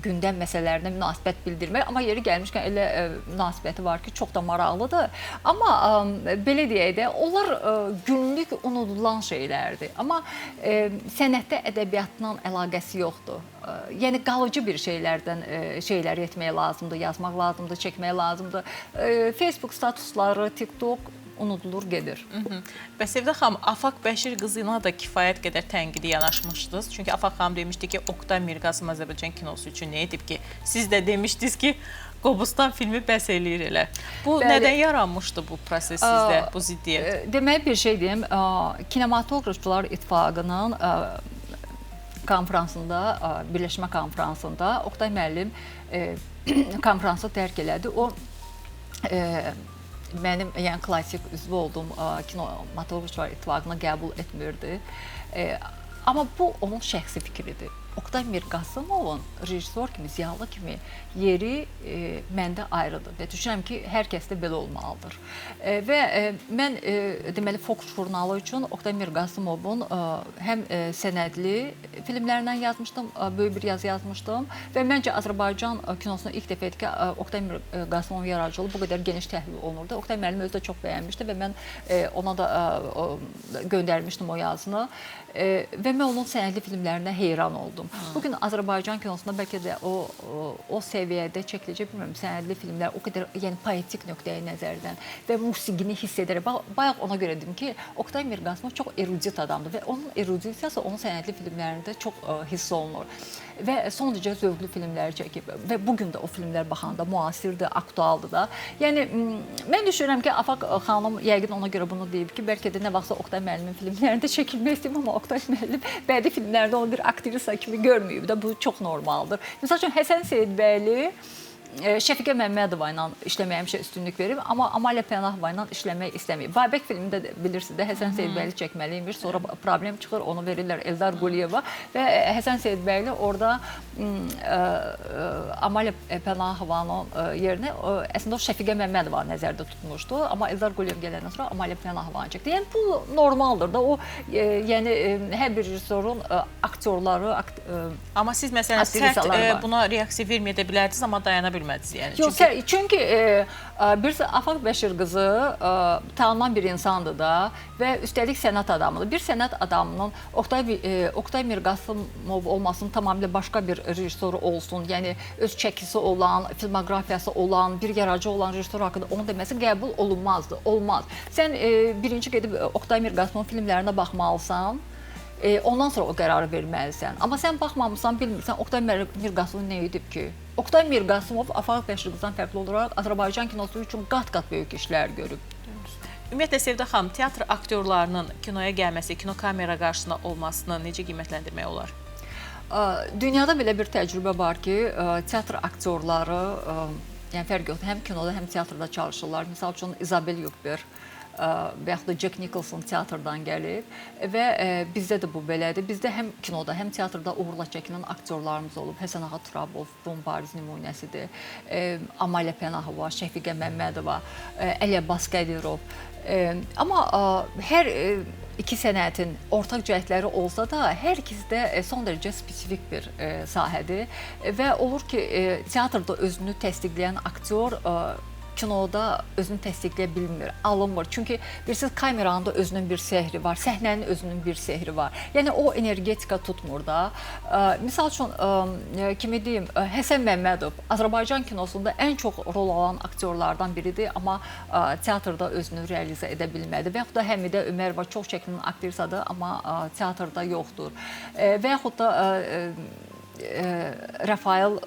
gündəm məsələlərinə münasibət bildirmək. Amma yeri gəlmişkən elə münasibəti var ki, çox da maraqlıdır. Amma belə deyək də, onlar günlük unudulan şeylərdir. Amma sənətdə ədəbiyyatla əlaqəsi yoxdur. Yəni, qalıcı bir şeylər etmək lazımdır, yazmaq lazımdır, çəkmək lazımdır. Facebook statusları, TikTok unudulur, gedir. Bəs Sevdə xanım, Afaq Bəşir qızına da kifayət qədər tənqidi yanaşmışdınız. Çünki Afaq xanım demişdi ki, Oqtay Mirqasım Azərbaycan kinosu üçün nə edib ki, siz də demişdiniz ki, Qobustan filmi bəs eləyir elə. Bu nədən yaranmışdı bu proses sizdə, bu ziddiyyət? Demək bir şey deyim, Kinematografçılar İttifaqının konferansında, birləşmə konferansında Oqtay müəllim konferansı tərk elədi. O, mənim klassik üzvü olduğum Kinematografçılar İttifaqına qəbul etmirdi. Amma bu onun şəxsi fikridir. Oqtay Mirqasımovun rejissor kimi, ziyalı kimi yeri məndə ayrıdır və düşünürəm ki, hər kəsdə belə olmalıdır. Və mən deməli Fokus jurnalı üçün Oqtay Mirqasımovun həm sənədli filmlərindən yazmışdım, böyük bir yazı yazmışdım və məncə Azərbaycan kinosuna ilk dəfə idi ki, Oqtay Mirqasımovun yaradıcılığı bu qədər geniş təhlil olunurdu. Oqtay müəllim özü də çox bəyənmişdi və mən ona da göndərmişdim o yazını və mən onun sənədli filmlərinə heyran oldum. Bugün Azərbaycan kinosunda bəlkə də o səviyyədə çəkiləcək, bilmirəm, sənədli filmlər o qədər, yəni poetik nöqteyi nəzərdən və musiqini hiss edərək. Bayaq ona görə dedim ki, Oqtay Mirqasımov çox erudit adamdır və onun erudisiyası onun sənədli filmlərində çox hiss olunur. Və son derəcə zövqlü filmlər çəkib və bugün də o filmlər baxanda müasirdir, aktualdır da. Yəni, mən düşünürəm ki, Afaq xanım yəqin ona görə bunu deyib ki, bəlkə də nə vaxtsa Oqtay müəllimin filmlərində çəkilmək istəyim, amma Oqtay müəllim bədi filmlərdə onu bir aktrisa kimi görməyib də, bu çox normaldır. Məsəl üçün, Həsən Seyidbəyli Şəfiqə Məmmədova ilə işləməyə həmişə üstünlük verir, amma Amalia Pənahova ilə işləmək istəməyib. Babək filmində bilirsiniz də Həsən Seyidbəyli çəkməliymiş, sonra problem çıxır, onu verirlər Eldar Quliyeva və Həsən Seyidbəyli orada Amalia Pənahovanın yerinə əslində o Şəfiqə Məmmədova nəzərdə tutmuşdu, amma Eldar Quliyev gələndən sonra Amalia Pənahovanı çəkdi. Yəni, bu normaldır da, o, yəni, hər bir rejissorun aktyorları... Amma siz məsələn sərt buna reaksiya verməyə də bilərdiniz, amma dayana bilmədiniz. Yox, çünki birisi Afaq Bəşir qızı tanınan bir insandır da və üstəlik sənət adamıdır. Bir sənət adamının Oqtay Mirqasımov olmasının tamamilə başqa bir rejissoru olsun, yəni öz çəkisi olan, filmoqrafiyası olan, bir yaradıcı olan rejissor haqqında onun deməsi qəbul olunmazdı, olmaz. Sən birinci gedib Oqtay Mirqasımovun filmlərinə baxmalısan, ondan sonra o qərarı verməlisən. Amma sən baxmamısan, bilmirsən, Oqtay Mirqasımov nə edib ki? Oqtay Mirqasımov Afaq Bəşir qızdan fərqli olaraq Azərbaycan kinosu üçün qat-qat böyük işlər görüb. Ümumiyyətlə, Sevdə xanım, teatr aktyorlarının kinoya gəlməsi, kino kamera qarşısında olmasını necə qiymətləndirmək olar? Dünyada belə bir təcrübə var ki, teatr aktyorları yəni fərq yoxdur. Həm kinoda, həm teatrda çalışırlar. Məsəl üçün Isabel Yuppert və yaxud da Jack Nicholson teatrdan gəlib və bizdə də bu belədir. Bizdə həm kinoda, həm teatrda uğurla çəkilən aktyorlarımız olub. Həsən ağa Turabov bunun bariz nümunəsidir. Amalia Pənahova, Şəfiqə Məmmədova, Əli Abbas Qədirov. Amma hər iki sənətin ortaq cəhətləri olsa da, hər ikisi də son dərəcə spesifik bir sahədir və olur ki, teatrda özünü təsdiqləyən aktyor kinoda özünü təsdiqləyə bilmir, alınmır. Çünki bilirsiniz, kameranın da özünün bir sehri var, səhnənin özünün bir sehri var. Yəni o energetika tutmur da. Misal üçün, kimi deyim, Həsən Məmmədov Azərbaycan kinosunda ən çox rol alan aktyorlardan biridir, amma teatrda özünü realizə edə bilmədi. Və yaxud da Həmidə Ömərova çox çəkilən aktrisadır, amma teatrda yoxdur. Və yaxud da Rafael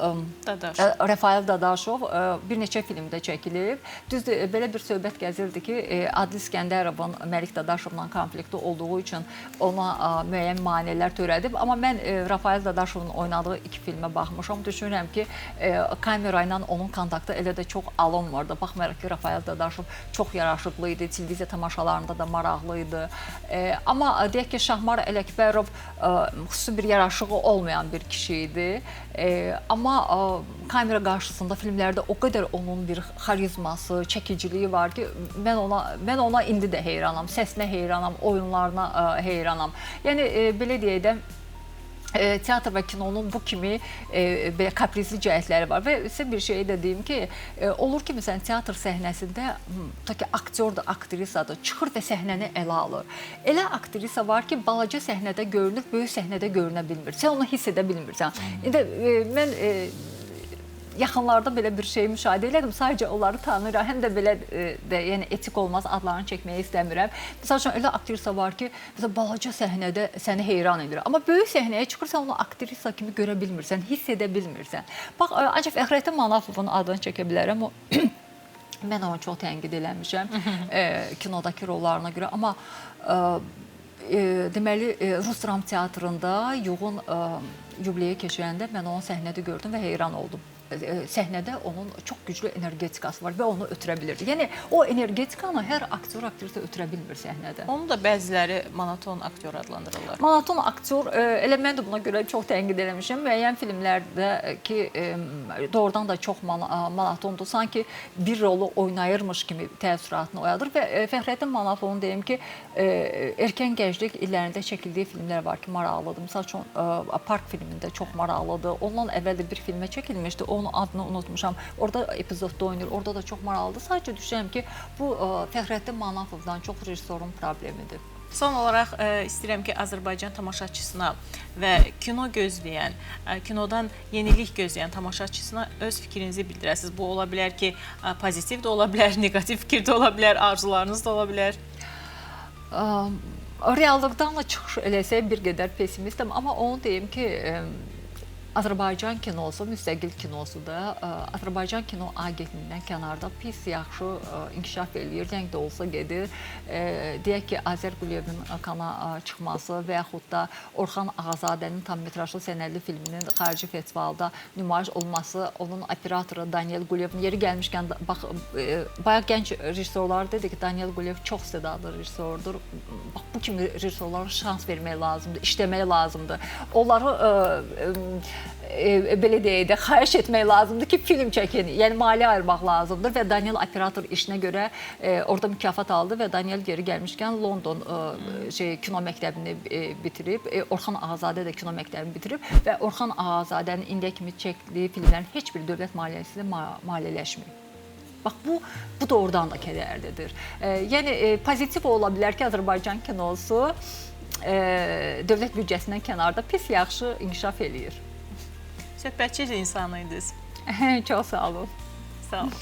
Dadaşov bir neçə filmdə çəkilib. Düzdür, belə bir söhbət gəzirdi ki, Adil İskəndərovun Məlik Dadaşovla konflikti olduğu üçün ona müəyyən maneələr törədib. Amma mən Rafael Dadaşovun oynadığı iki filmə baxmışam. Düşünürəm ki, kamera ilə onun kontaktı elə də çox alınmırdı. Baxmayaraq ki, Rafael Dadaşov çox yaraşıqlı idi, televiziya tamaşalarında da maraqlı idi. Amma deyək ki, Şahmar Ələkbərov xüsusi bir yaraşığı olmayan bir kişi idi. Amma kamera qarşısında filmlərdə o qədər onun bir xarizması, çəkiciliyi var ki, mən ona indi də heyranam, səsinə heyranam, oyunlarına heyranam. Yəni belə deyək də teatr və kinonun bu kimi belə kaprizli cəhətləri var və sizə bir şey də deyim ki, olur ki, məsələn, teatr səhnəsində aktyordur, aktrisadır, çıxır və səhnəni ələ alır. Elə aktrisa var ki, balaca səhnədə görünür, böyük səhnədə görünə bilmir. Sən onu hiss edə bilmirsən. İndi mən yaxınlarda belə bir şey müşahidə elədim. Sadəcə onları tanıyıram. Həm də belə yəni etik olmaz, adlarını çəkməyə istəmirəm. Məsəl üçün elə aktrisa var ki, məsələn, balaca səhnədə səni heyran edir. Amma böyük səhnəyə çıxırsan, onu aktrisa kimi görə bilmirsən, hiss edə bilmirsən. Bax, ancaq Fəxrəddin Manafovun adını çəkə bilərəm. Mən onu çox tənqid eləmişəm kinodakı rollarına görə. Amma deməli, Rus Dram Teatrında yoğun yubileyə keçirəndə mən onu səhnədə gördüm və heyran oldum. Səhnədə onun çox güclü energetikası var və onu ötürə bilir. Yəni, o energetikanı hər aktyor, aktrisa ötürə bilmir səhnədə. Onu da bəziləri monoton aktyor adlandırırlar. Monoton aktyor, elə mən də buna görə çox tənqid eləmişəm. Müəyyən filmlərdə ki, doğrudan da çox monotondur. Sanki bir rolu oynayırmış kimi təəssüratını oyadır və Fəxrəddin Manafovun deyim ki, erkən gənclik illərində çəkildiyi filmlər var ki, maraqlıdır. Misal üçün, Park filmində çox maraqlıdır. Ondan əvvəl də bir filmə çəkilmişdi. Onun adını unutmuşam. Orada epizodda oynayır. Orada da çox maraqlıdır. Sadəcə düşünürəm ki, bu Fəxrəddin Manafovdan çox rejissorun problemidir. Son olaraq istəyirəm ki, Azərbaycan tamaşaçısına və kino gözləyən, kinodan yenilik gözləyən tamaşaçısına öz fikrinizi bildirəsiniz. Bu ola bilər ki, pozitiv də ola bilər, negativ fikir də ola bilər, arzularınız da ola bilər. Reallıqdan da çıxış eləsək bir qədər pessimistəm, amma onu deyim ki, Azərbaycan kinosu, müstəqil kinosu da Azərbaycan kino agentliyindən kənarda pis yaxşı inkişaf eləyir, ləng də olsa gedir. Deyək ki, Azər Quliyevin kana çıxması və yaxud da Orxan Ağazadənin tam metrajlı sənədli filminin xarici festivalda nümayiş olması, onun operatoru Daniel Quliyevin yeri gəlmişkən, bax, bayaq gənc rejissorlar dedi ki, Daniel Quliyev çox istedadlı rejissordur. Bax, bu kimi rejissorlara şans vermək lazımdır, işləmək lazımdır. Onları belə deyək də, xahiş etmək lazımdır ki, film çəkin, yəni maliyyə ayırmaq lazımdır və Daniel operator işinə görə orada mükafat aldı və Daniel geri gəlmişkən London kino məktəbini bitirib, Orxan Ağazadə də kino məktəbini bitirib və Orxan Ağazadənin indiyə kimi çəkdiyi filmlərin heç bir dövlət maliyyəsində maliyyələşmir. Bax, bu doğrudan da kədərlidir. Yəni, pozitiv ola bilər ki, Azərbaycan kinosu dövlət büdcəsindən kənarda pis yaxşı inkişaf eləyir. Söhbətçi insanıydınız. Çox sağ olun. Sağ olun.